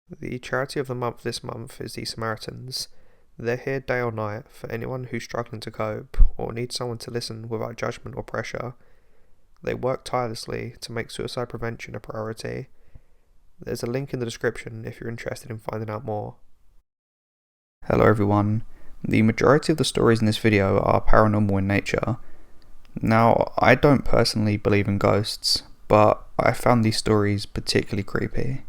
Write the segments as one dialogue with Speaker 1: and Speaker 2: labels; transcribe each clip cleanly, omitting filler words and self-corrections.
Speaker 1: The charity of the month this month is the Samaritans. They're here day or night for anyone who's struggling to cope or needs someone to listen without judgment or pressure. They work tirelessly to make suicide prevention a priority. There's a link in the description if you're interested in finding out more.
Speaker 2: Hello everyone. The majority of the stories in this video are paranormal in nature. Now, I don't personally believe in ghosts, but I found these stories particularly creepy.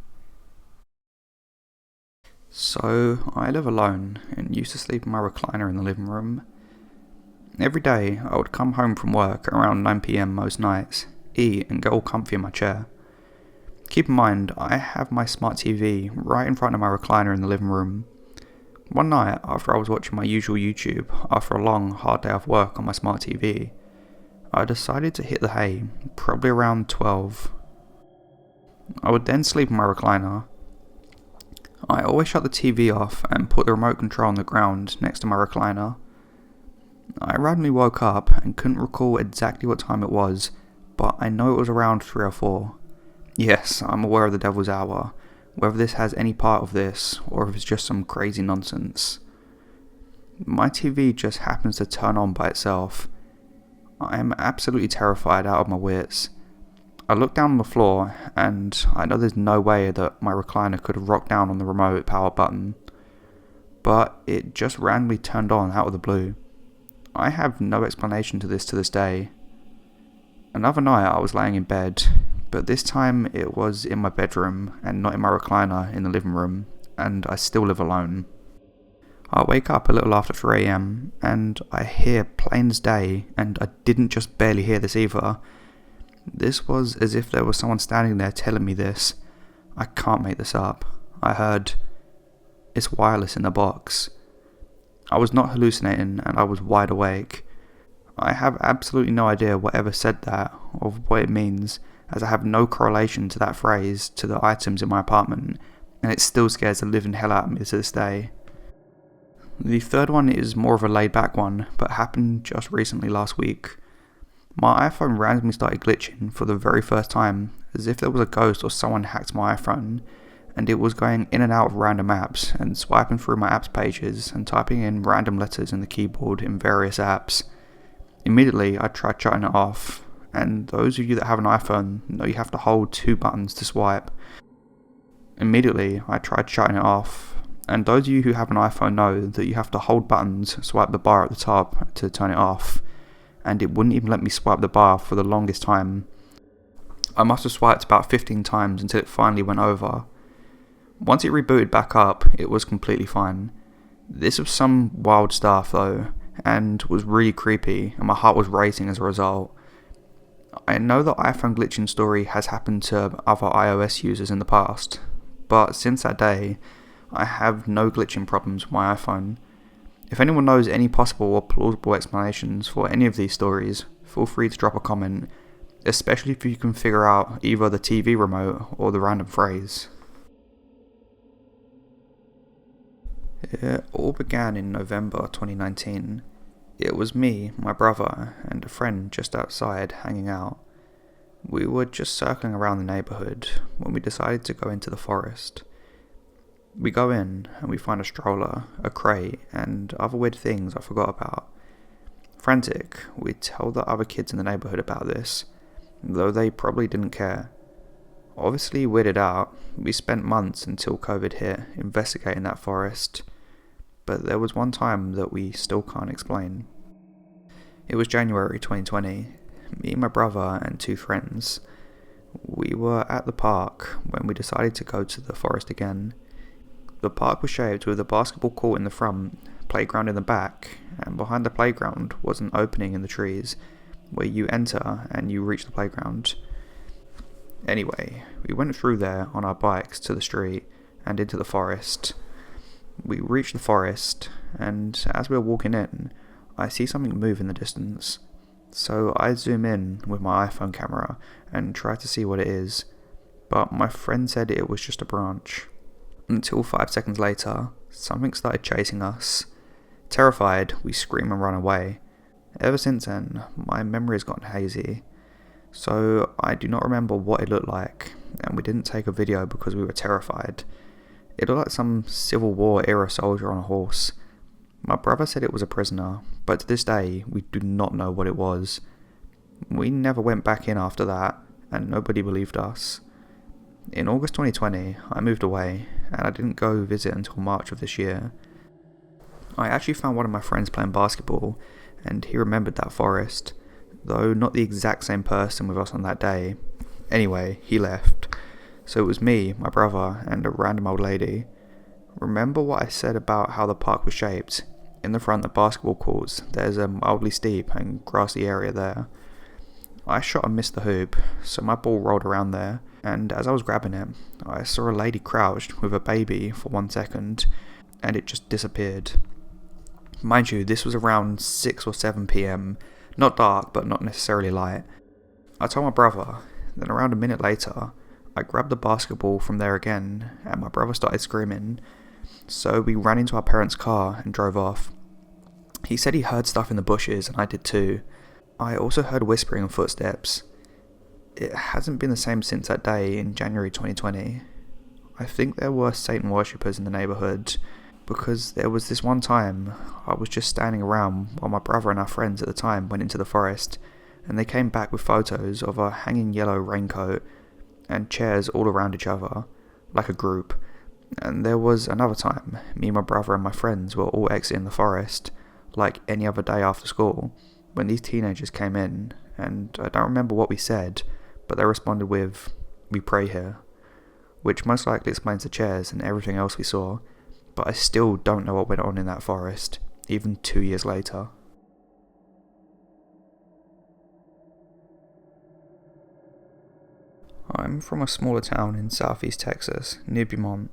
Speaker 2: So, I live alone and used to sleep in my recliner in the living room. Every day, I would come home from work around 9 PM most nights, eat and get all comfy in my chair. Keep in mind, I have my smart TV right in front of my recliner in the living room. One night, after I was watching my usual YouTube after a long, hard day of work on my smart TV, I decided to hit the hay, probably around 12. I would then sleep in my recliner. I always shut the TV off and put the remote control on the ground next to my recliner. I randomly woke up and couldn't recall exactly what time it was, but I know it was around 3 or 4. Yes, I'm aware of the devil's hour, whether this has any part of this or if it's just some crazy nonsense. My TV just happens to turn on by itself. I am absolutely terrified out of my wits. I look down on the floor and I know there's no way that my recliner could have rocked down on the remote power button, but it just randomly turned on out of the blue. I have no explanation to this day. Another night I was laying in bed, but this time it was in my bedroom and not in my recliner in the living room, and I still live alone. I wake up a little after 3 AM and I hear plain as day, and I didn't just barely hear this either. This was as if there was someone standing there telling me this. I can't make this up. I heard, "It's wireless in the box." I was not hallucinating and I was wide awake. I have absolutely no idea whatever said that or what it means, as I have no correlation to that phrase to the items in my apartment, and it still scares the living hell out of me to this day. The third one is more of a laid back one, but happened just recently last week. My iPhone randomly started glitching for the very first time, as if there was a ghost or someone hacked my iPhone, and it was going in and out of random apps and swiping through my apps pages and typing in random letters in the keyboard in various apps. Immediately I tried shutting it off, and those of you that have an iPhone know you have to hold 2 buttons to swipe. Immediately I tried shutting it off, and those of you who have an iPhone know that you have to hold buttons, swipe the bar at the top to turn it off, and it wouldn't even let me swipe the bar for the longest time. I must have swiped about 15 times until it finally went over. Once it rebooted back up, it was completely fine. This was some wild stuff though, and was really creepy, and my heart was racing as a result. I know the iPhone glitching story has happened to other iOS users in the past, but since that day, I have no glitching problems with my iPhone. If anyone knows any possible or plausible explanations for any of these stories, feel free to drop a comment, especially if you can figure out either the TV remote or the random phrase. It all began in November 2019. It was me, my brother, and a friend just outside hanging out. We were just circling around the neighbourhood when we decided to go into the forest. We go in and we find a stroller, a crate, and other weird things I forgot about. Frantic, we tell the other kids in the neighbourhood about this, though they probably didn't care. Obviously weirded out, we spent months until COVID hit investigating that forest, but there was one time that we still can't explain. It was January 2020, me and my brother and 2 friends. We were at the park when we decided to go to the forest again. The park was shaped with a basketball court in the front, playground in the back, and behind the playground was an opening in the trees where you enter and you reach the playground. Anyway, we went through there on our bikes to the street and into the forest. We reached the forest, and as we were walking in, I see something move in the distance. So I zoom in with my iPhone camera and try to see what it is, but my friend said it was just a branch. Until 5 seconds later, something started chasing us. Terrified, we scream and run away. Ever since then, my memory has gotten hazy, so I do not remember what it looked like, and we didn't take a video because we were terrified. It looked like some Civil War era soldier on a horse. My brother said it was a prisoner, but to this day we do not know what it was. We never went back in after that, and nobody believed us. In August 2020, I moved away, and I didn't go visit until March of this year. I actually found one of my friends playing basketball, and he remembered that forest, though not the exact same person with us on that day. Anyway, he left. So it was me, my brother, and a random old lady. Remember what I said about how the park was shaped? In the front of the basketball courts, there's a mildly steep and grassy area there. I shot and missed the hoop, so my ball rolled around there, and as I was grabbing it, I saw a lady crouched with a baby for 1 second, and it just disappeared. Mind you, this was around 6 or 7 PM, not dark, but not necessarily light. I told my brother, then around a minute later, I grabbed the basketball from there again, and my brother started screaming, so we ran into our parents' car and drove off. He said he heard stuff in the bushes, and I did too. I also heard whispering and footsteps. It hasn't been the same since that day in January 2020. I think there were Satan worshippers in the neighbourhood, because there was this one time I was just standing around while my brother and our friends at the time went into the forest, and they came back with photos of a hanging yellow raincoat and chairs all around each other, like a group. And there was another time, me, my brother and my friends were all exiting the forest, like any other day after school, when these teenagers came in, and I don't remember what we said, but they responded with, "We pray here," which most likely explains the chairs and everything else we saw, but I still don't know what went on in that forest, even 2 years later. I'm from a smaller town in southeast Texas, near Beaumont.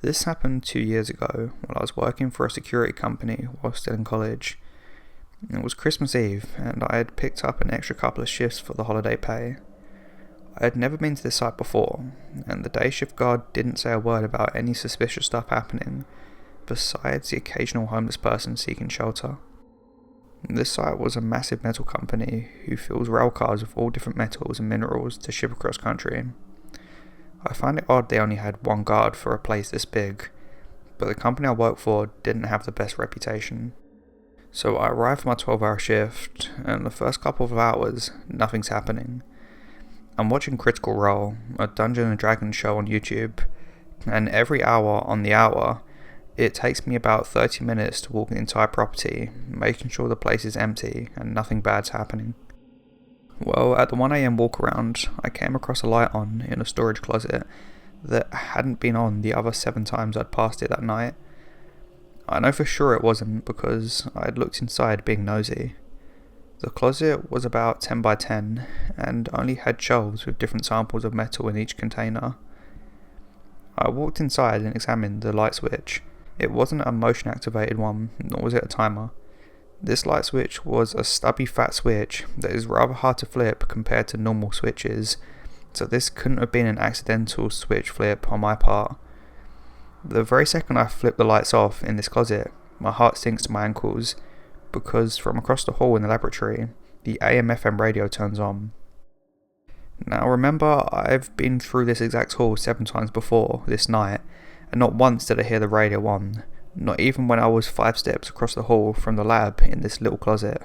Speaker 2: This happened 2 years ago while I was working for a security company while still in college. It was Christmas Eve, and I had picked up an extra couple of shifts for the holiday pay. I had never been to this site before, and the day shift guard didn't say a word about any suspicious stuff happening, besides the occasional homeless person seeking shelter. This site was a massive metal company who fills rail cars with all different metals and minerals to ship across country. I find it odd they only had one guard for a place this big, but the company I worked for didn't have the best reputation. So I arrived for my 12-hour shift, and the first couple of hours, nothing's happening. I'm watching Critical Role, a Dungeons & Dragons show on YouTube, and every hour on the hour, it takes me about 30 minutes to walk the entire property, making sure the place is empty and nothing bad's happening. Well, at the 1 AM walk around, I came across a light on in a storage closet that hadn't been on the other 7 times I'd passed it that night. I know for sure it wasn't because I'd looked inside being nosy. The closet was about 10 by 10 and only had shelves with different samples of metal in each container. I walked inside and examined the light switch. It wasn't a motion activated one, nor was it a timer. This light switch was a stubby fat switch that is rather hard to flip compared to normal switches, so this couldn't have been an accidental switch flip on my part. The very second I flip the lights off in this closet, my heart sinks to my ankles, because from across the hall in the laboratory, the AM/FM radio turns on. Now remember, I've been through this exact hall 7 times before this night, and not once did I hear the radio on, not even when I was 5 steps across the hall from the lab in this little closet.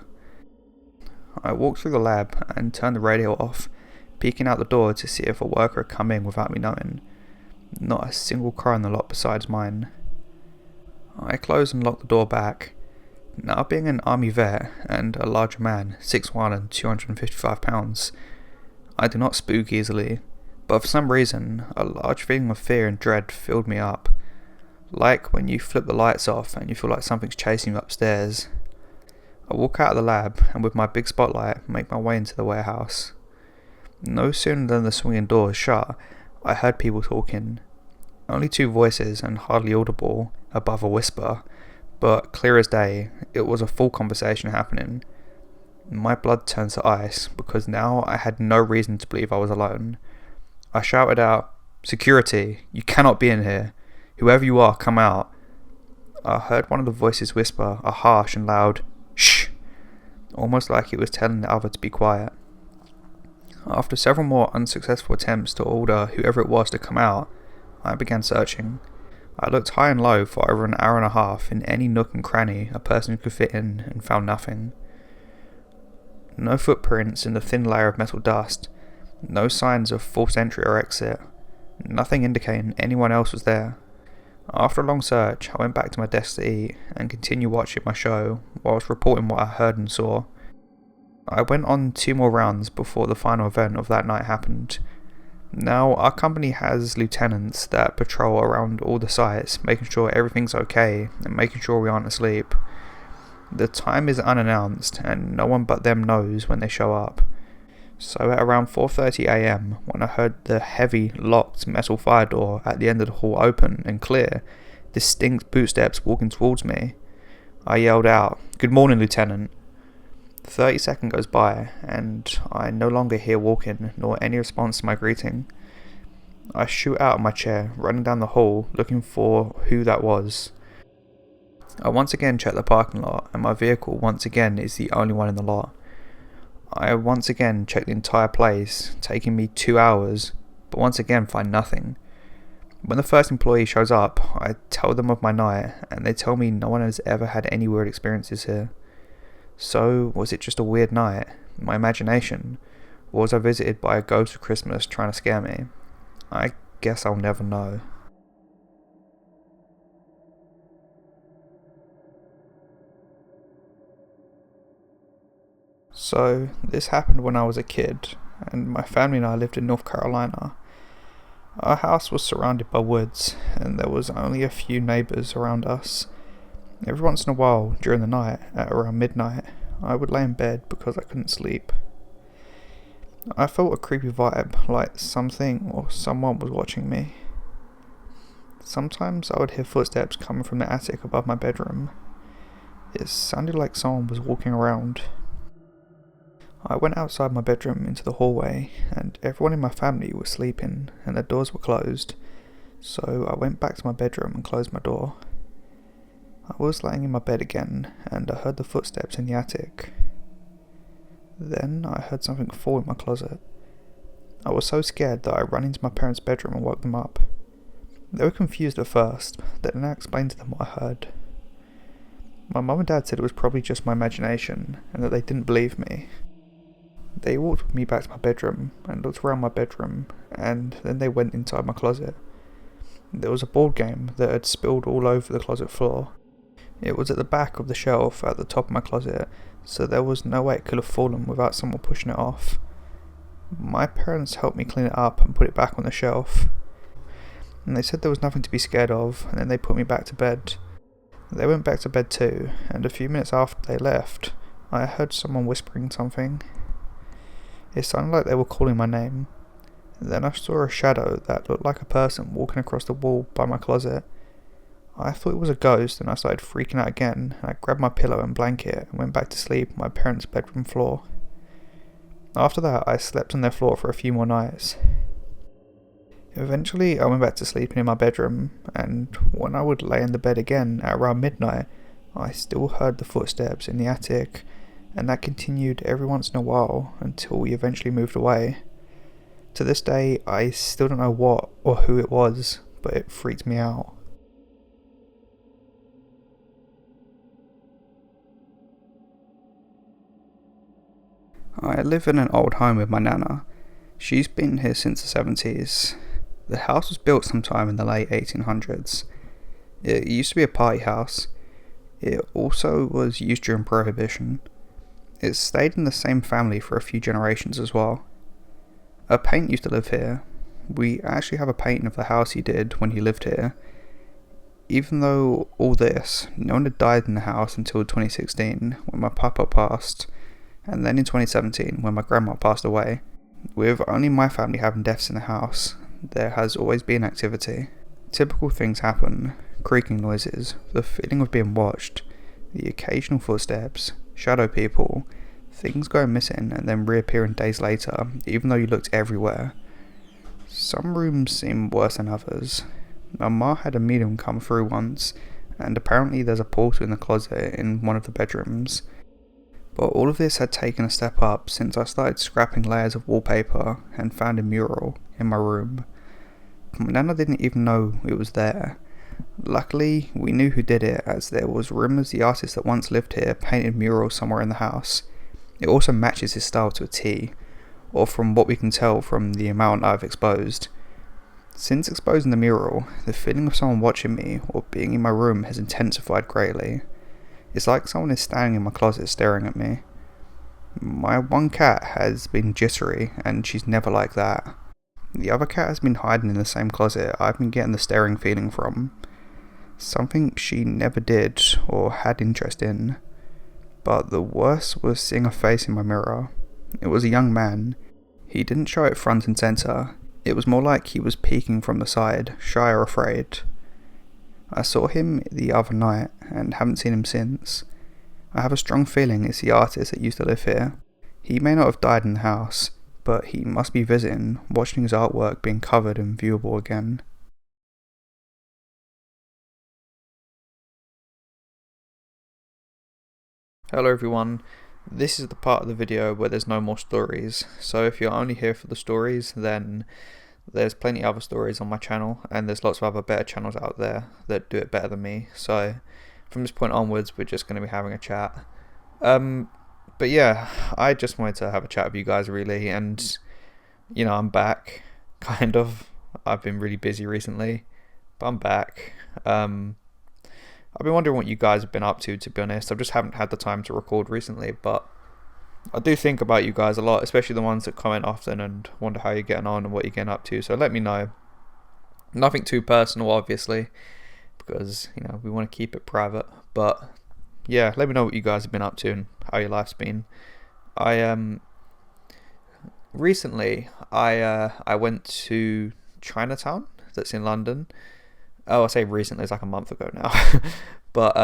Speaker 2: I walked through the lab and turned the radio off, peeking out the door to see if a worker had come in without me knowing. Not a single car in the lot besides mine. I closed and locked the door back. Now being an army vet and a larger man, 6'1" and 255 pounds, I do not spook easily, but for some reason, a large feeling of fear and dread filled me up. Like when you flip the lights off and you feel like something's chasing you upstairs. I walk out of the lab and with my big spotlight make my way into the warehouse. No sooner than the swinging doors shut, I heard people talking. Only 2 voices and hardly audible above a whisper, but clear as day, it was a full conversation happening. My blood turned to ice because now I had no reason to believe I was alone. I shouted out, "Security, you cannot be in here. Whoever you are, come out." I heard one of the voices whisper a harsh and loud "shh," almost like it was telling the other to be quiet. After several more unsuccessful attempts to order whoever it was to come out, I began searching. I looked high and low for over an hour and a half in any nook and cranny a person could fit in and found nothing. No footprints in the thin layer of metal dust, no signs of forced entry or exit, nothing indicating anyone else was there. After a long search, I went back to my desk to eat and continued watching my show whilst reporting what I heard and saw. I went on 2 more rounds before the final event of that night happened. Now, our company has lieutenants that patrol around all the sites, making sure everything's okay and making sure we aren't asleep. The time is unannounced and no one but them knows when they show up. So at around 4:30 AM, when I heard the heavy, locked metal fire door at the end of the hall open and clear, distinct footsteps walking towards me, I yelled out, "Good morning, Lieutenant." 30 seconds goes by, and I no longer hear walking, nor any response to my greeting. I shoot out of my chair, running down the hall, looking for who that was. I once again check the parking lot, and my vehicle once again is the only one in the lot. I once again check the entire place, taking me 2 hours, but once again find nothing. When the first employee shows up, I tell them of my night, and they tell me no one has ever had any weird experiences here. So, was it just a weird night, my imagination, or was I visited by a ghost of Christmas trying to scare me? I guess I'll never know. So, this happened when I was a kid, and my family and I lived in North Carolina. Our house was surrounded by woods, and there was only a few neighbours around us. Every once in a while, during the night, at around midnight, I would lay in bed because I couldn't sleep. I felt a creepy vibe, like something or someone was watching me. Sometimes I would hear footsteps coming from the attic above my bedroom. It sounded like someone was walking around. I went outside my bedroom into the hallway, and everyone in my family was sleeping, and their doors were closed, so I went back to my bedroom and closed my door. I was laying in my bed again, and I heard the footsteps in the attic. Then I heard something fall in my closet. I was so scared that I ran into my parents' bedroom and woke them up. They were confused at first, then I explained to them what I heard. My mum and dad said it was probably just my imagination, and that they didn't believe me. They walked with me back to my bedroom, and looked around my bedroom, and then they went inside my closet. There was a board game that had spilled all over the closet floor. It was at the back of the shelf at the top of my closet, so there was no way it could have fallen without someone pushing it off. My parents helped me clean it up and put it back on the shelf. And they said there was nothing to be scared of, and then they put me back to bed. They went back to bed too, and a few minutes after they left, I heard someone whispering something. It sounded like they were calling my name. Then I saw a shadow that looked like a person walking across the wall by my closet. I thought it was a ghost, and I started freaking out again. I grabbed my pillow and blanket and went back to sleep on my parents' bedroom floor. After that, I slept on their floor for a few more nights. Eventually, I went back to sleeping in my bedroom, and when I would lay in the bed again at around midnight, I still heard the footsteps in the attic, and that continued every once in a while until we eventually moved away. To this day, I still don't know what or who it was, but it freaked me out. I live in an old home with my nana. She's been here since the 70s. The house was built sometime in the late 1800s. It used to be a party house. It also was used during Prohibition. It stayed in the same family for a few generations as well. A painter used to live here. We actually have a painting of the house he did when he lived here. Even though all this, no one had died in the house until 2016 when my papa passed, and then in 2017 when my grandma passed away. With only my family having deaths in the house, there has always been activity. Typical things happen: creaking noises, the feeling of being watched, the occasional footsteps, shadow people, things going missing and then reappearing days later, even though you looked everywhere. Some rooms seem worse than others. My ma had a medium come through once, and apparently there's a portal in the closet in one of the bedrooms. But all of this had taken a step up since I started scrapping layers of wallpaper and found a mural in my room. My nana didn't even know it was there. Luckily, we knew who did it, as there was rumours the artist that once lived here painted murals somewhere in the house. It also matches his style to a T, or from what we can tell from the amount I've exposed. Since exposing the mural, the feeling of someone watching me or being in my room has intensified greatly. It's like someone is standing in my closet staring at me. My one cat has been jittery, and she's never like that. The other cat has been hiding in the same closet I've been getting the staring feeling from. Something she never did or had interest in. But the worst was seeing a face in my mirror. It was a young man. He didn't show it front and centre. It was more like he was peeking from the side, shy or afraid. I saw him the other night and haven't seen him since. I have a strong feeling it's the artist that used to live here. He may not have died in the house, but he must be visiting, watching his artwork being covered and viewable again.
Speaker 1: Hello everyone, this is the part of the video where there's no more stories, so if you're only here for the stories, then there's plenty of other stories on my channel, and there's lots of other better channels out there that do it better than me, so from this point onwards we're just going to be having a chat. But yeah, I just wanted to have a chat with you guys really, and you know, I'm back, kind of. I've been really busy recently, but I'm back. I've been wondering what you guys have been up to be honest. I just haven't had the time to record recently, but I do think about you guys a lot, especially the ones that comment often and wonder how you're getting on and what you're getting up to, so let me know. Nothing too personal, obviously, because, you know, we want to keep it private, but yeah, let me know what you guys have been up to and how your life's been. Recently, I went to Chinatown, that's in London. Oh, I say recently, it's like a month ago now. But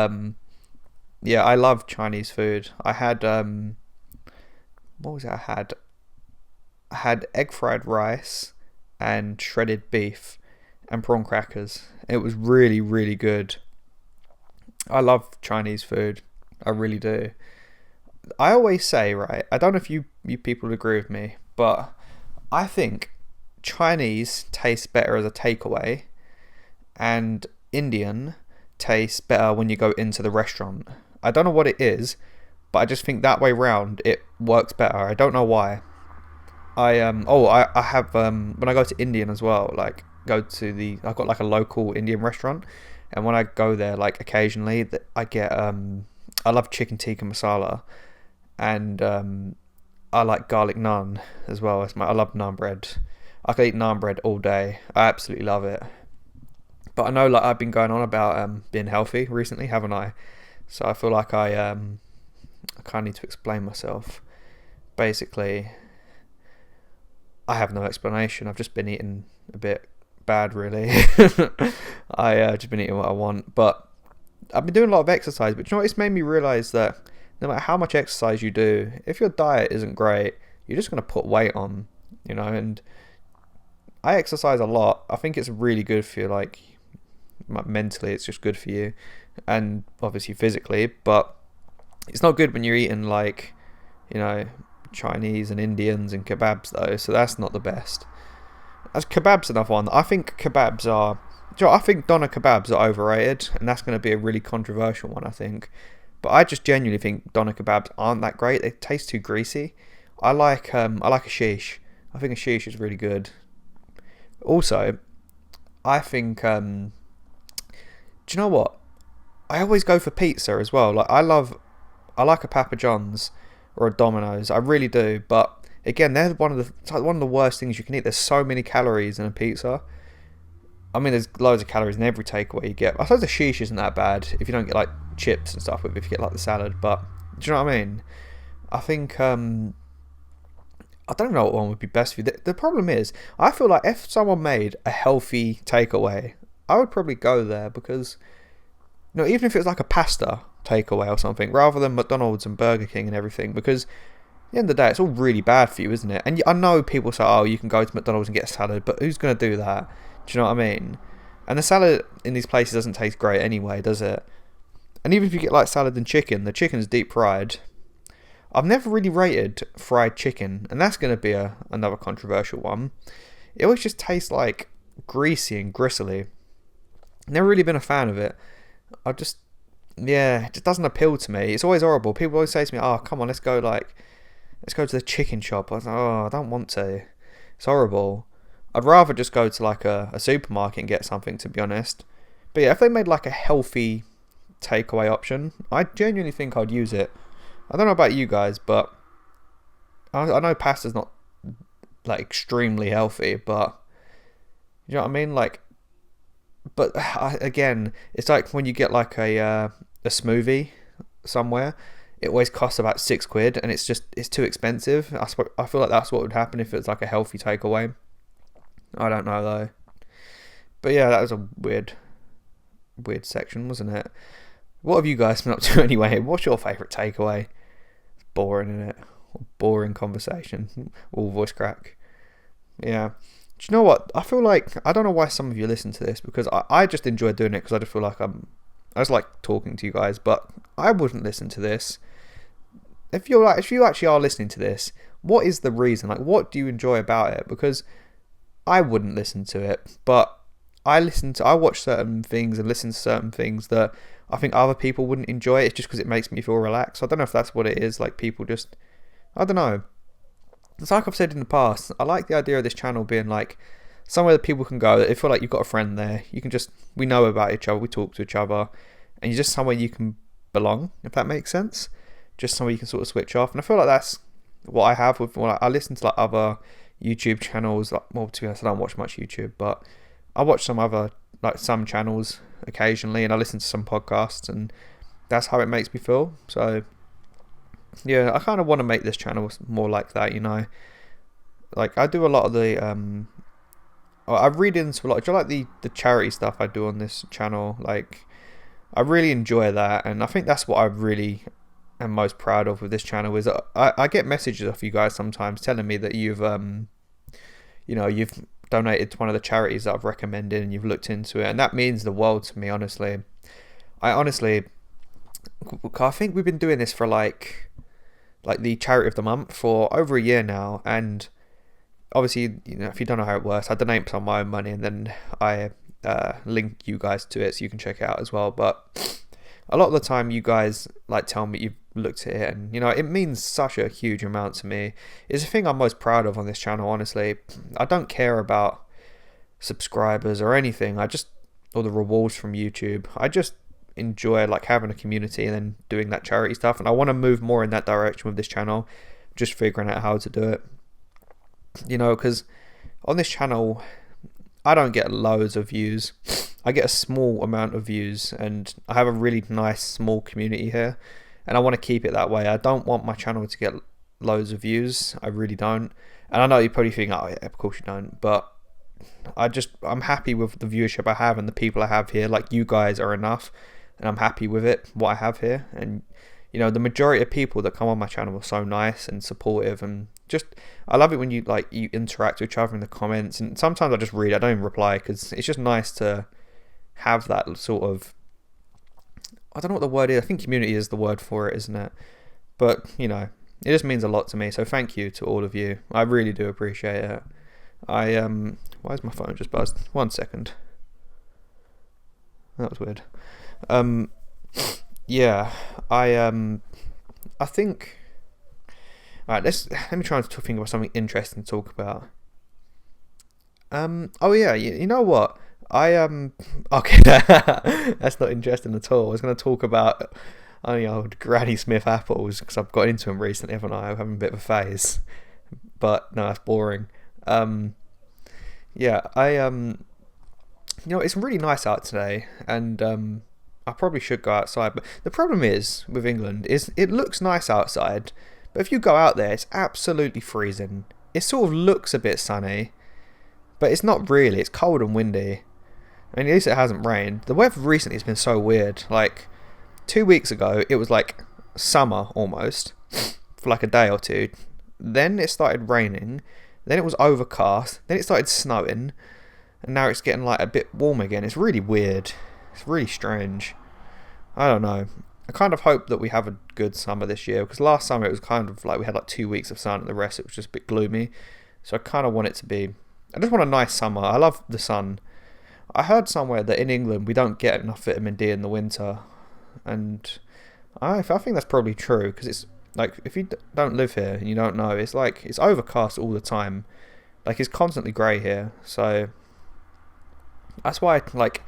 Speaker 1: yeah, I love Chinese food. I had what was it? I had egg fried rice and shredded beef and prawn crackers. It was really, really good. I love Chinese food. I really do. I always say, right, I don't know if you people would agree with me, but I think Chinese tastes better as a takeaway, and Indian tastes better when you go into the restaurant. I don't know what it is, but I just think that way round it works better. I don't know why. I have when I go to Indian as well, like I've got like a local Indian restaurant, and when I go there, like occasionally, I get I love chicken tikka masala, and I like garlic naan as well. I love naan bread. I could eat naan bread all day. I absolutely love it. But I know, like, I've been going on about being healthy recently, haven't I? So I feel like I kind of need to explain myself. Basically, I have no explanation. I've just been eating a bit bad, really. I just been eating what I want. But I've been doing a lot of exercise. But you know what? It's made me realise that no matter how much exercise you do, if your diet isn't great, you're just going to put weight on, you know. And I exercise a lot. I think it's really good for you, like, mentally it's just good for you, and obviously physically, but it's not good when you're eating, like, you know, Chinese and Indians and kebabs though, so that's not the best. As kebabs, another one. I think kebabs are, you know, I think doner kebabs are overrated, and that's going to be a really controversial one, I think, but I just genuinely think doner kebabs aren't that great. They taste too greasy. I like a shish. I think a shish is really good. Also, I think do you know what? I always go for pizza as well. Like, I like a Papa John's or a Domino's. I really do. But again, they're one of the worst things you can eat. There's so many calories in a pizza. I mean, there's loads of calories in every takeaway you get. I suppose the sheesh isn't that bad if you don't get like chips and stuff with it, if you get like the salad. But do you know what I mean? I think I don't know what one would be best for you. The problem is, I feel like if someone made a healthy takeaway, I would probably go there, because, you know, even if it was like a pasta takeaway or something, rather than McDonald's and Burger King and everything, because at the end of the day, it's all really bad for you, isn't it? And I know people say, oh, you can go to McDonald's and get a salad, but who's going to do that? Do you know what I mean? And the salad in these places doesn't taste great anyway, does it? And even if you get like salad and chicken, the chicken's deep fried. I've never really rated fried chicken, and that's going to be another controversial one. It always just tastes like greasy and gristly. Never really been a fan of it. I just, yeah, it just doesn't appeal to me. It's always horrible. People always say to me, "Oh, come on, let's go to the chicken shop." I was like, "Oh, I don't want to. It's horrible. I'd rather just go to like a supermarket and get something, to be honest." But yeah, if they made like a healthy takeaway option, I genuinely think I'd use it. I don't know about you guys, but I know pasta's not like extremely healthy, but you know what I mean? Like, but again, it's like when you get like a smoothie somewhere, it always costs about £6, and it's too expensive. I feel like that's what would happen if it's like a healthy takeaway. I don't know though. But yeah, that was a weird section, wasn't it? What have you guys been up to anyway? What's your favourite takeaway? It's boring, isn't it? Boring conversation. All voice crack. Yeah. Do you know what? I feel like, I don't know why some of you listen to this, because I just enjoy doing it because I just feel like I just like talking to you guys, but I wouldn't listen to this. If you actually are listening to this, what is the reason? Like, what do you enjoy about it? Because I wouldn't listen to it, but I watch certain things and listen to certain things that I think other people wouldn't enjoy. It's just because it makes me feel relaxed. I don't know if that's what it is. Like, people just, I don't know. It's like I've said in the past, I like the idea of this channel being like somewhere that people can go. That they feel like you've got a friend there. You can just, we know about each other, we talk to each other, and you're just somewhere you can belong, if that makes sense. Just somewhere you can sort of switch off. And I feel like that's what I have with, I listen to like other YouTube channels. Like, well, to be honest, I don't watch much YouTube, but I watch some channels occasionally, and I listen to some podcasts, and that's how it makes me feel. So yeah, I kind of want to make this channel more like that, you know. Like, I do a lot of the I read into a lot. Do you like the charity stuff I do on this channel? Like, I really enjoy that, and I think that's what I really am most proud of with this channel. Is I get messages off you guys sometimes telling me that you've donated to one of the charities that I've recommended, and you've looked into it, and that means the world to me, honestly. I think we've been doing this for like the charity of the month for over a year now, and obviously, you know, if you don't know how it works, I donate some of my own money, and then I link you guys to it so you can check it out as well. But a lot of the time you guys like tell me you've looked at it, and you know, it means such a huge amount to me. It's the thing I'm most proud of on this channel, honestly. I don't care about subscribers or anything, or the rewards from YouTube. I just enjoy like having a community and then doing that charity stuff, and I want to move more in that direction with this channel, just figuring out how to do it, you know, because on this channel I don't get loads of views. I get a small amount of views, and I have a really nice small community here, and I want to keep it that way. I don't want my channel to get loads of views. I really don't. And I know you probably think, oh yeah, of course you don't, but I'm happy with the viewership I have and the people I have here. Like, you guys are enough, and I'm happy with it, what I have here. And you know, the majority of people that come on my channel are so nice and supportive, and just, I love it when you interact with each other in the comments. And sometimes I just read, I don't even reply, because it's just nice to have that sort of, I don't know what the word is, I think community is the word for it, isn't it? But you know, it just means a lot to me, so thank you to all of you. I really do appreciate it. Why is my phone just buzzed? 1 second. That was weird. Yeah, I think, alright, let me try and think about something interesting to talk about. Oh yeah, you know what? Okay, that's not interesting at all. I was going to talk about old Granny Smith apples, because I've got into them recently, haven't I? I'm having a bit of a phase, but no, that's boring. Yeah, you know, it's really nice out today, and I probably should go outside, but the problem is with England is it looks nice outside, but if you go out there, it's absolutely freezing. It sort of looks a bit sunny, but it's not really. It's cold and windy. I mean, at least it hasn't rained. The weather recently has been so weird. Like, 2 weeks ago, it was like summer almost for like a day or two. Then it started raining. Then it was overcast. Then it started snowing. And now it's getting like a bit warm again. It's really weird. It's really strange. I don't know. I kind of hope that we have a good summer this year, because last summer it was kind of like we had like 2 weeks of sun and the rest it was just a bit gloomy. So I kind of want it to be, I just want a nice summer. I love the sun. I heard somewhere that in England we don't get enough vitamin D in the winter, and I think that's probably true, because it's like, if you don't live here and you don't know, it's like it's overcast all the time, like it's constantly grey here, so that's why like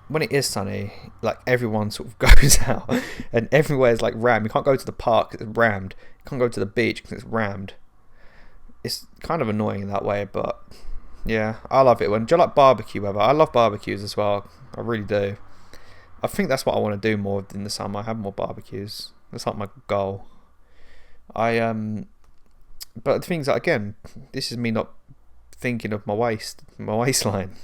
Speaker 1: when it is sunny, like everyone sort of goes out and everywhere's like rammed. You can't go to the park, it's rammed. You can't go to the beach because it's rammed. It's kind of annoying in that way, but yeah, I love it. Do you like barbecue weather? I love barbecues as well, I really do. I think that's what I want to do more in the summer. Have more barbecues. That's like my goal. But the thing is that, again, this is me not thinking of my waistline.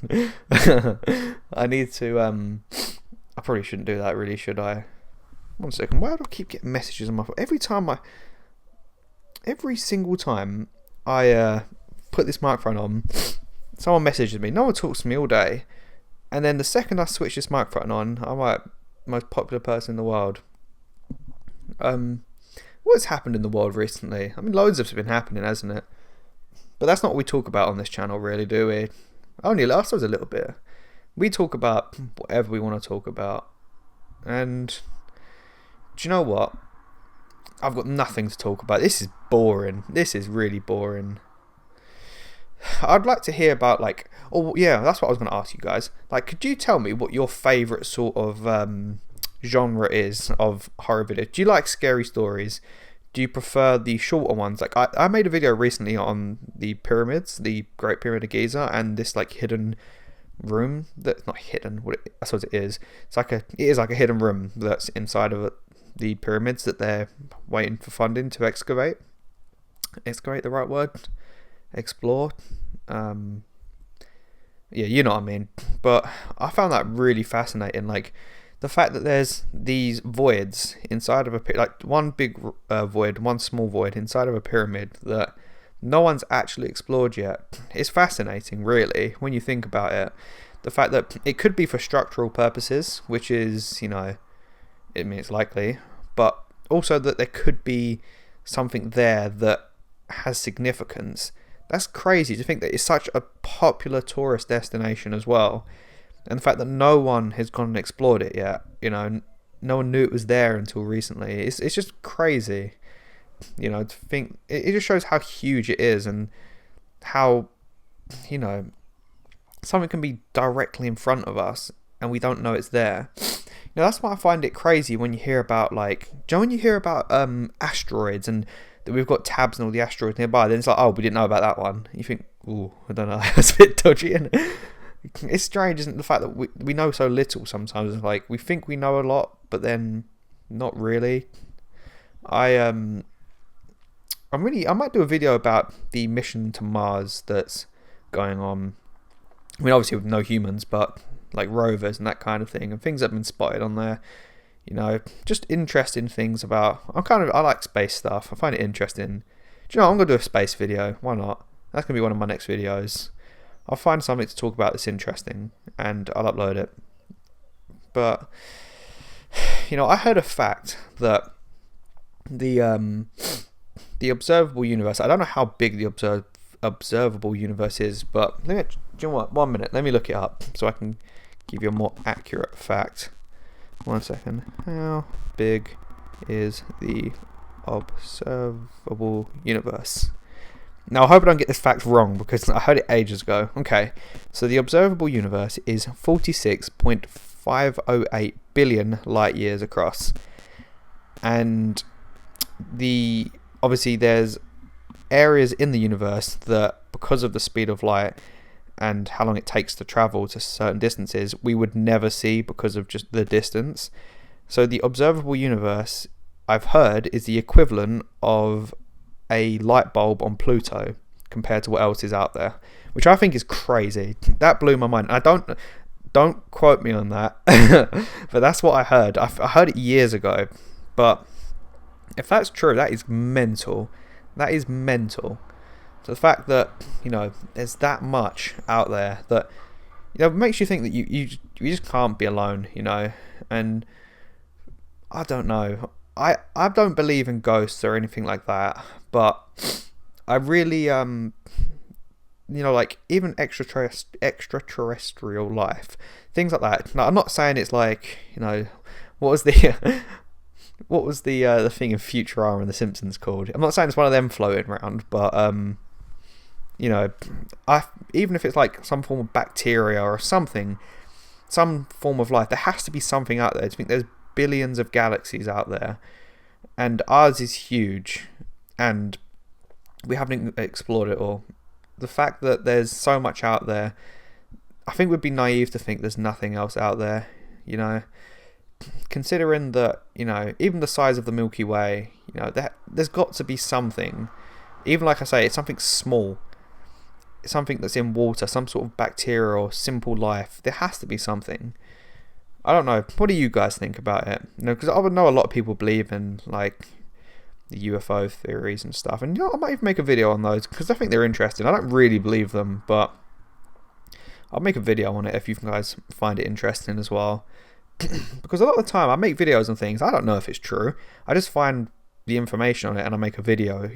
Speaker 1: I need to. I probably shouldn't do that, really, should I? 1 second. Why do I keep getting messages on my phone? Every single time I put this microphone on, someone messages me. No one talks to me all day. And then the second I switch this microphone on, I'm like most popular person in the world. What's happened in the world recently? I mean, loads of it's been happening, hasn't it? But that's not what we talk about on this channel, really, do we? Only, I suppose, a little bit. We talk about whatever we want to talk about. And do you know what? I've got nothing to talk about. This is boring. This is really boring. I'd like to hear about, like, oh yeah, that's what I was going to ask you guys. Like, could you tell me what your favourite sort of genre is of horror video? Do you like scary stories? Do you prefer the shorter ones? Like, I made a video recently on the pyramids, the Great Pyramid of Giza, and this like hidden room that's not hidden. I suppose it is. It is like a hidden room that's inside of the pyramids that they're waiting for funding to excavate. Excavate, the right word? Explore. Yeah, you know what I mean. But I found that really fascinating. Like, the fact that there's these voids inside of like one big void, one small void inside of a pyramid that no one's actually explored yet. It's fascinating, really, when you think about it. The fact that it could be for structural purposes, which is, you know, I mean, it's likely, but also that there could be something there that has significance. That's crazy to think that it's such a popular tourist destination as well. And the fact that no one has gone and explored it yet, you know, no one knew it was there until recently. It's just crazy, you know, to think. It just shows how huge it is and how, you know, something can be directly in front of us and we don't know it's there. You know, that's why I find it crazy when you hear about, like, do you know when you hear about asteroids and that we've got tabs on all the asteroids nearby, then it's like, oh, we didn't know about that one. You think, ooh, I don't know, that's a bit dodgy, isn't it? It's strange, isn't it, the fact that we know so little sometimes. Like, we think we know a lot, but then not really. I might do a video about the mission to Mars that's going on. I mean, obviously with no humans, but like rovers and that kind of thing, and things that have been spotted on there. You know, just interesting things about. I like space stuff. I find it interesting. Do you know, I'm gonna do a space video. Why not? That's gonna be one of my next videos. I'll find something to talk about that's interesting and I'll upload it. But, you know, I heard a fact that the observable universe, I don't know how big the observable universe is, but do you know what? 1 minute, let me look it up so I can give you a more accurate fact. 1 second. How big is the observable universe? Now, I hope I don't get this fact wrong because I heard it ages ago. Okay, so the observable universe is 46.508 billion light years across. And obviously there's areas in the universe that, because of the speed of light and how long it takes to travel to certain distances, we would never see because of just the distance. So the observable universe, I've heard, is the equivalent of a light bulb on Pluto compared to what else is out there, which I think is crazy. That blew my mind. Don't quote me on that, but that's what I heard. I heard it years ago, but if that's true, that is mental. That is mental. So the fact that, you know, there's that much out there that, you know, makes you think that you just can't be alone, you know. And I don't know. I don't believe in ghosts or anything like that, but I really like even extraterrestrial life, things like that. Now, I'm not saying it's like, what was the the thing in Futurama and The Simpsons called? I'm not saying it's one of them floating around, but I even if it's like some form of bacteria or something, some form of life, there has to be something out there. I think there's billions of galaxies out there, and ours is huge, and we haven't explored it all. The fact that there's so much out there, I think we'd be naive to think there's nothing else out there, considering that, even the size of the Milky Way, there's got to be something, even like I say, it's something small, something that's in water, some sort of bacteria or simple life. There has to be something. I don't know. What do you guys think about it? Because I would know a lot of people believe in like the UFO theories and stuff, and I might even make a video on those because I think they're interesting. I don't really believe them, but I'll make a video on it if you guys find it interesting as well. Because a lot of the time I make videos on things, I don't know if it's true. I just find the information on it and I make a video.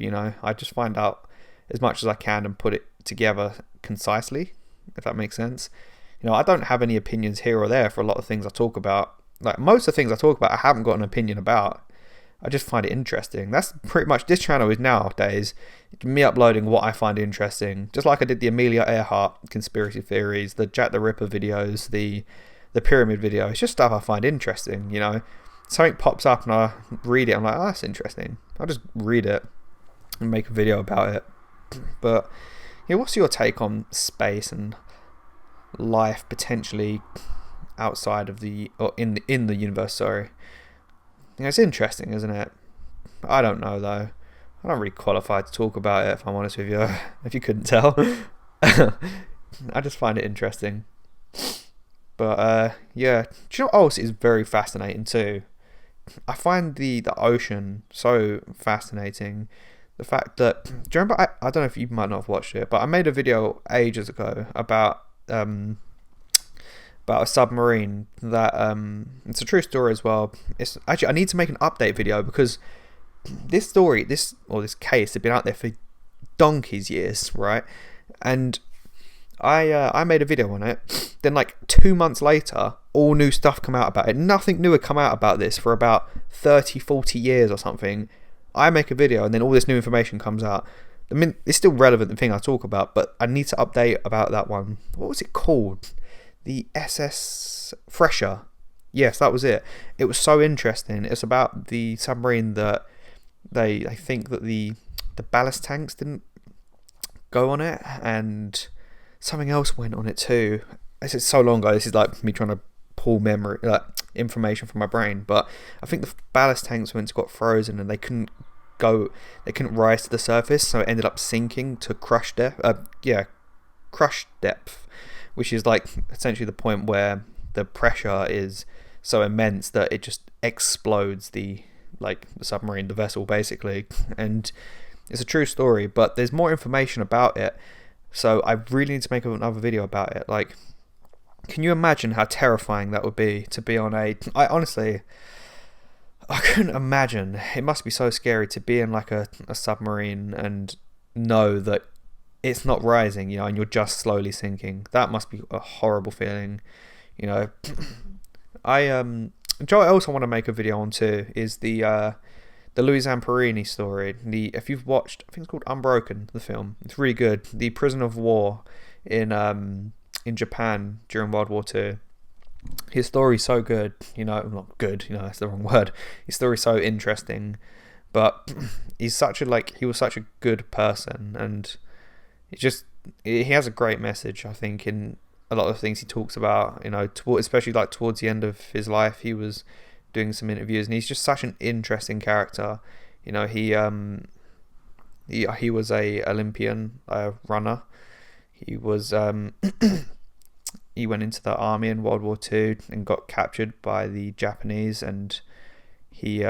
Speaker 1: I just find out as much as I can and put it together concisely, if that makes sense. I don't have any opinions here or there for a lot of things I talk about. Like most of the things I talk about, I haven't got an opinion about. I just find it interesting. That's pretty much this channel is nowadays. Me uploading what I find interesting. Just like I did the Amelia Earhart conspiracy theories, the Jack the Ripper videos, the pyramid video. It's just stuff I find interesting, Something pops up and I read it. I'm like, oh, that's interesting. I'll just read it and make a video about it. But what's your take on space and life potentially outside of or in the universe? Sorry. It's interesting, isn't it? I don't know though. I'm not really qualified to talk about it, if I'm honest with you. If you couldn't tell, I just find it interesting. But yeah, do you know what else is very fascinating too? I find the ocean so fascinating. The fact that, do you remember? I don't know if you might not have watched it, but I made a video ages ago about a submarine that it's a true story as well. It's actually, I need to make an update video because this case had been out there for donkey's years, right? And I made a video on it. Then like 2 months later, all new stuff come out about it. Nothing new had come out about this for about 30-40 years or something. I make a video and then all this new information comes out. I mean, it's still relevant, the thing I talk about, but I need to update about that one. What was it called? The SS Fresher. Yes, that was it. It was so interesting. It's about the submarine that they think that the ballast tanks didn't go on it, and something else went on it too. This is so long ago. This is like me trying to pull information from my brain, but I think the ballast tanks got frozen and they couldn't rise to the surface, so it ended up sinking to crush depth. Crush depth, which is like essentially the point where the pressure is so immense that it just explodes the submarine, the vessel basically. And it's a true story, but there's more information about it, so I really need to make another video about it. Like, can you imagine how terrifying that would be to be on I couldn't imagine. It must be so scary to be in like a submarine and know that it's not rising, and you're just slowly sinking. That must be a horrible feeling, Joe, else I want to make a video on too is the Louis Zamperini story. If you've watched, I think it's called Unbroken, the film. It's really good. The prisoner of war in Japan during World War II. His story's so good, not good, that's the wrong word. His story's so interesting, but he was such a good person, and he has a great message, I think, in a lot of things he talks about, especially like towards the end of his life. He was doing some interviews and he's just such an interesting character. He was a Olympian runner. He was he went into the army in World War II and got captured by the Japanese, and he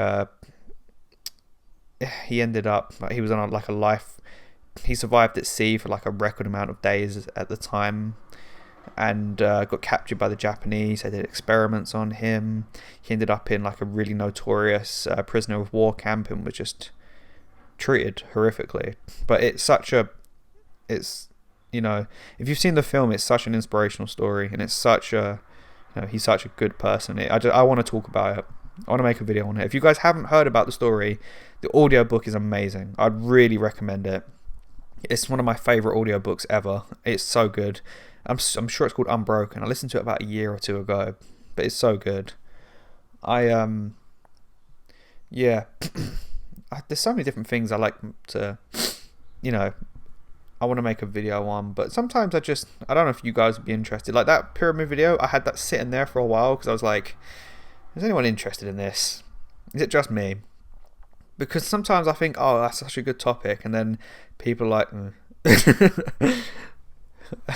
Speaker 1: ended up, he was on a life. He survived at sea for like a record amount of days at the time, and got captured by the Japanese. They did experiments on him. He ended up in like a really notorious prisoner of war camp and was just treated horrifically. But it's you know, if you've seen the film, it's such an inspirational story, and it's such a, he's such a good person. I want to talk about it. I want to make a video on it. If you guys haven't heard about the story, the audiobook is amazing. I'd really recommend it. It's one of my favourite audiobooks ever. It's so good. I'm sure it's called Unbroken. I listened to it about a year or two ago, but it's so good. Yeah. There's so many different things I like to, I want to make a video on, but sometimes I don't know if you guys would be interested. Like that pyramid video, I had that sitting there for a while because I was like, is anyone interested in this? Is it just me? Because sometimes I think, oh, that's such a good topic, and then people are like,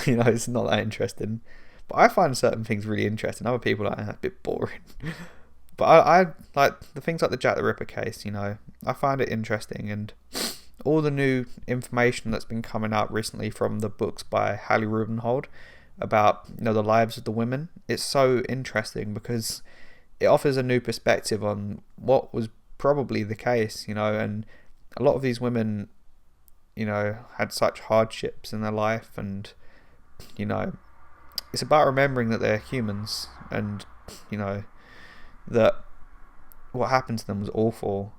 Speaker 1: it's not that interesting. But I find certain things really interesting. Other people are like, a bit boring. But I like the things like the Jack the Ripper case, I find it interesting, and all the new information that's been coming out recently from the books by Hallie Rubenhold about the lives of the women. It's so interesting because it offers a new perspective on what was probably the case, and a lot of these women, had such hardships in their life, and it's about remembering that they're humans, and that what happened to them was awful.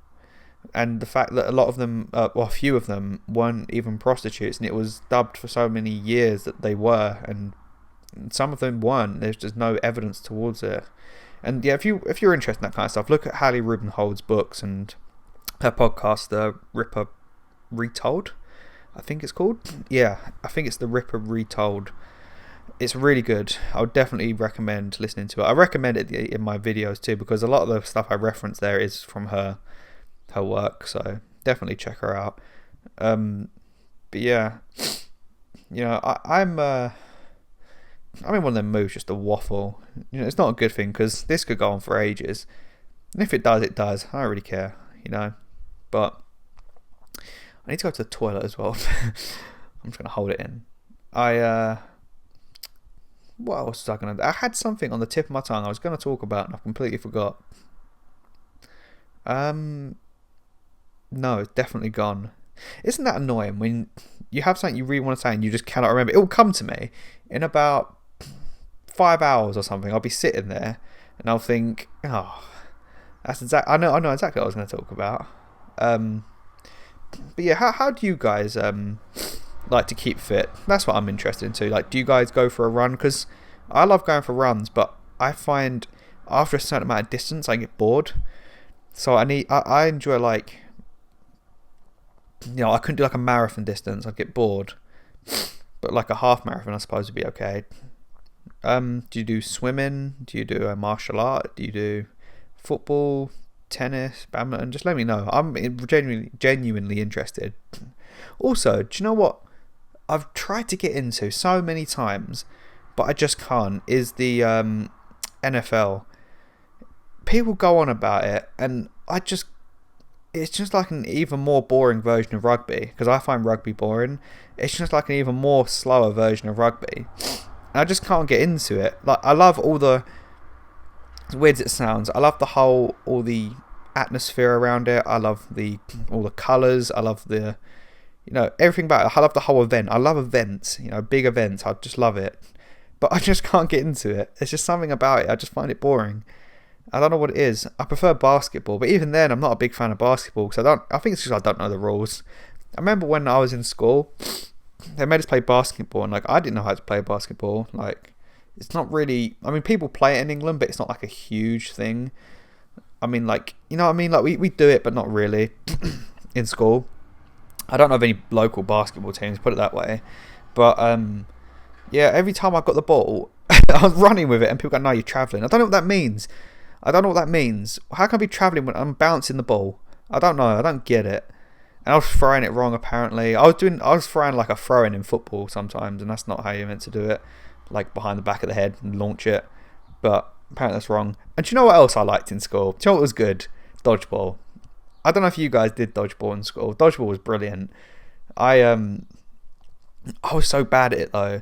Speaker 1: And the fact that a lot of them, a few of them, weren't even prostitutes, and it was dubbed for so many years that they were, and some of them weren't. There's just no evidence towards it. And yeah, if you're interested in that kind of stuff, look at Hallie Rubenhold's books and her podcast, The Ripper Retold, I think it's called. Yeah, I think it's The Ripper Retold. It's really good. I would definitely recommend listening to it. I recommend it in my videos too, because a lot of the stuff I reference there is from her work, so definitely check her out. But yeah, I'm in one of them moods just to waffle. It's not a good thing because this could go on for ages, and if it does, it does. I don't really care, but I need to go to the toilet as well. I'm just gonna hold it in. What else was I gonna do? I had something on the tip of my tongue I was gonna talk about, and I completely forgot. No, it's definitely gone. Isn't that annoying when you have something you really want to say and you just cannot remember? It will come to me in about 5 hours or something. I'll be sitting there and I'll think, oh, I know exactly what I was going to talk about. But yeah, how do you guys like to keep fit? That's what I'm interested in too. Like, do you guys go for a run? Because I love going for runs, but I find after a certain amount of distance I get bored. So I enjoy, like, I couldn't do like a marathon distance, I'd get bored. But like a half marathon I suppose would be okay. Do you do swimming? Do you do a martial art? Do you do football, tennis, badminton? Just let me know. I'm genuinely interested. Also, do you know what I've tried to get into so many times, but I just can't, is the NFL. People go on about it, and it's just like an even more boring version of rugby, because I find rugby boring. It's just like an even more slower version of rugby. And I just can't get into it. Like, I love all the, as weird as it sounds, I love all the atmosphere around it. I love all the colours. I love the, everything about it. I love the whole event. I love events, big events. I just love it. But I just can't get into it. There's just something about it. I just find it boring. I don't know what it is. I prefer basketball, but even then I'm not a big fan of basketball because I think it's just I don't know the rules. I remember when I was in school, they made us play basketball, and like I didn't know how to play basketball. Like, it's not really, I mean, people play it in England, but it's not like a huge thing. I mean, like, like we do it, but not really in school. I don't know of any local basketball teams, put it that way. But yeah, every time I got the ball, I was running with it, and people go, "No, you're travelling." I don't know what that means. How can I be travelling when I'm bouncing the ball? I don't know. I don't get it. And I was throwing it wrong, apparently. I was throwing like a throw-in in football sometimes, and that's not how you're meant to do it. Like behind the back of the head and launch it. But apparently that's wrong. And do you know what else I liked in school? Do you know what was good? Dodgeball. I don't know if you guys did dodgeball in school. Dodgeball was brilliant. I was so bad at it though.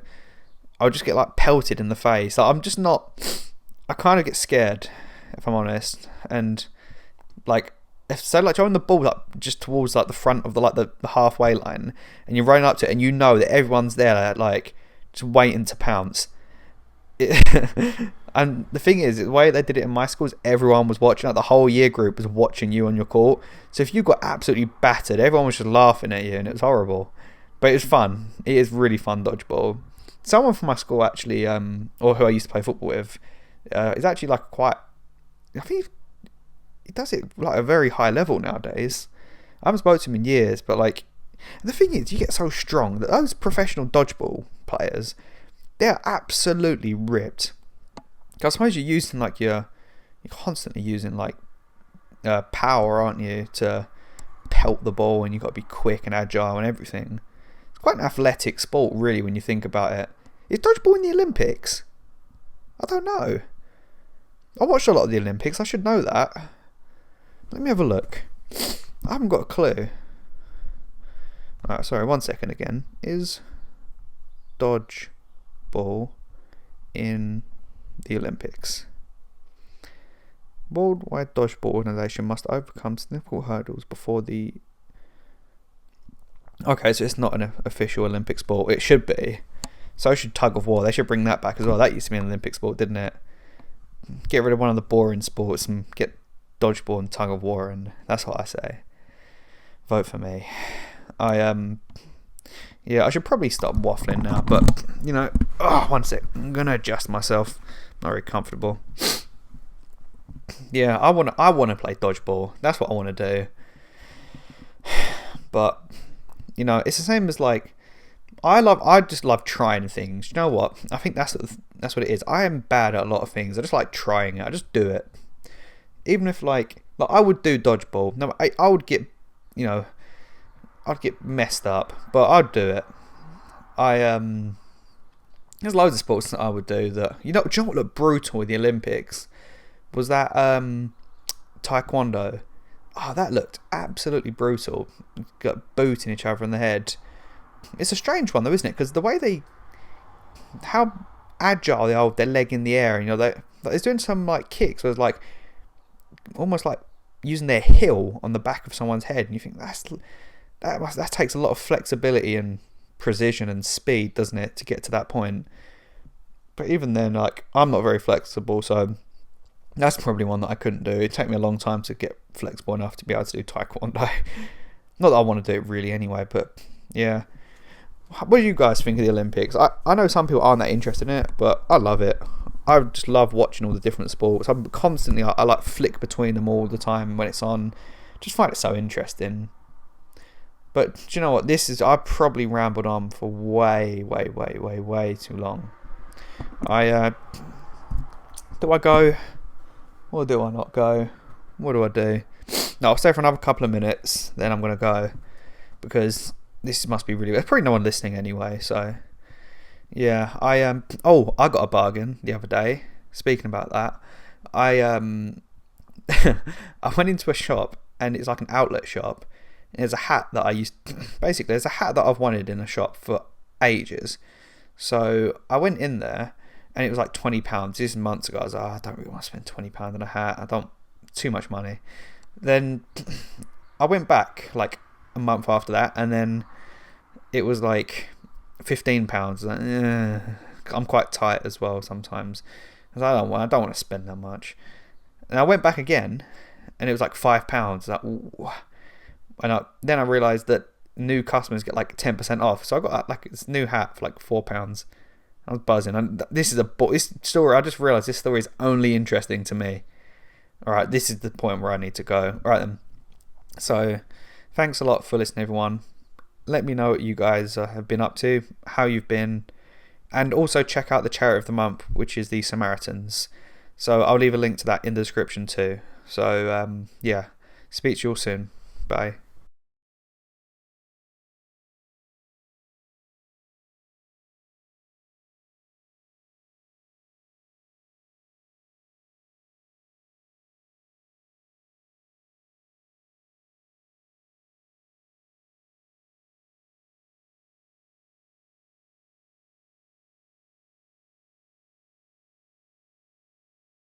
Speaker 1: I would just get like pelted in the face. Like, I'm just not. I kind of get scared, if I'm honest. And like,
Speaker 2: So like throwing the ball up just towards like the front of the halfway line, and you're running up to it, and you know that everyone's there like just waiting to pounce. And the thing is, the way they did it in my school is everyone was watching. Like the whole year group was watching you on your court. So if you got absolutely battered, everyone was just laughing at you, and it was horrible. But it was fun. It is really fun dodgeball. Someone from my school actually, or who I used to play football with, is actually like quite. I think he does it like a very high level nowadays. I haven't spoken to him in years, but like, the thing is, you get so strong that those professional dodgeball players, they're absolutely ripped. I suppose you're using like you're constantly using like power, aren't you, to pelt the ball, and you've got to be quick and agile and everything. It's quite an athletic sport, really, when you think about it. Is dodgeball in the Olympics? I don't know. I watched a lot of the Olympics. I should know that. Let me have a look. I haven't got a clue. Alright, sorry, 1 second again. Is dodgeball in the Olympics? Worldwide Dodgeball Organization must overcome significant hurdles before the... Okay, so it's not an official Olympic sport. It should be. So should tug of war. They should bring that back as well. That used to be an Olympic sport, didn't it? Get rid of one of the boring sports and get dodgeball and tug of war, and that's what I say. Vote for me. Yeah, I should probably stop waffling now, but, you know, 1 sec. I'm going to adjust myself. Not very comfortable. Yeah, I want to play dodgeball. That's what I want to do. But, you know, it's the same as, like, I just love trying things. You know what? I think that's what it is. I am bad at a lot of things. I just like trying it. I just do it. Even if, like I would do dodgeball. No, I would get, you know, I'd get messed up, but I'd do it. There's loads of sports that I would do that, do you know what looked brutal in the Olympics? Was that taekwondo. Oh, that looked absolutely brutal. Got booting each other in the head. It's a strange one though, isn't it? Because the way how agile they are with their leg in the air, and, you know, they're doing some like kicks where it's like almost like using their heel on the back of someone's head, and you think that takes a lot of flexibility and precision and speed, doesn't it, to get to that point? But even then, like, I'm not very flexible, so that's probably one that I couldn't do. It'd take me a long time to get flexible enough to be able to do taekwondo. Not that I want to do it really anyway, but yeah. What do you guys think of the Olympics? I know some people aren't that interested in it, but I love it. I just love watching all the different sports. I'm constantly, I like flick between them all the time when it's on. Just find it so interesting. But do you know what? I probably rambled on for way too long. Do I go? Or do I not go? What do I do? No, I'll stay for another couple of minutes, then I'm going to go. Because this must be really... There's probably no one listening anyway, so... Yeah, I got a bargain the other day. Speaking about that, I went into a shop, and it's like an outlet shop. And there's a hat that I used... Basically, there's a hat that I've wanted in a shop for ages. So I went in there, and it was like £20. This is months ago. I was like, I don't really want to spend £20 on a hat. Too much money. Then I went back like a month after that, and then it was like £15. Like, I'm quite tight as well sometimes. I don't want to spend that much. And I went back again, and it was like £5. Like, ooh. And then I realised that new customers get like 10% off. So I got like this new hat for like £4. I was buzzing. And this story. I just realised this story is only interesting to me. All right, this is the point where I need to go. All right then. So, thanks a lot for listening, everyone. Let me know what you guys have been up to, how you've been, and also check out the charity of the month, which is the Samaritans. So I'll leave a link to that in the description too. So yeah, speak to you all soon. Bye.